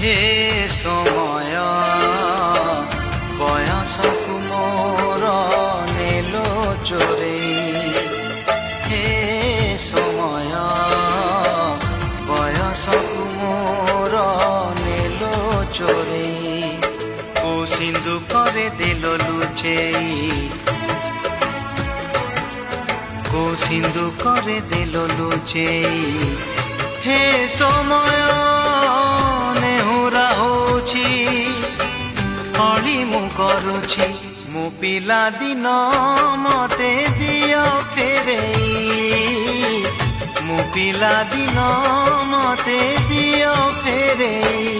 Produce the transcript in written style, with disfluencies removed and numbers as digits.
হে সময় বয়সকু মোর নেল চোরেই। হে সময় বয়সকু মোর নেল চোরেই। কো সিন্ধুকরে দেল লুচেই, কো সিন্ধুকরে দেল লুচেই। হে সময় ନେହୁରା ହଉଛି ଅଳି ମୁଁ କରୁଛି, ମୋ ପିଲା ଦିନ ମତେ ଦିଅ ଫେରେଇ। ମୋ ପିଲା ଦିନ ମତେ ଦିଅ ଫେରେଇ।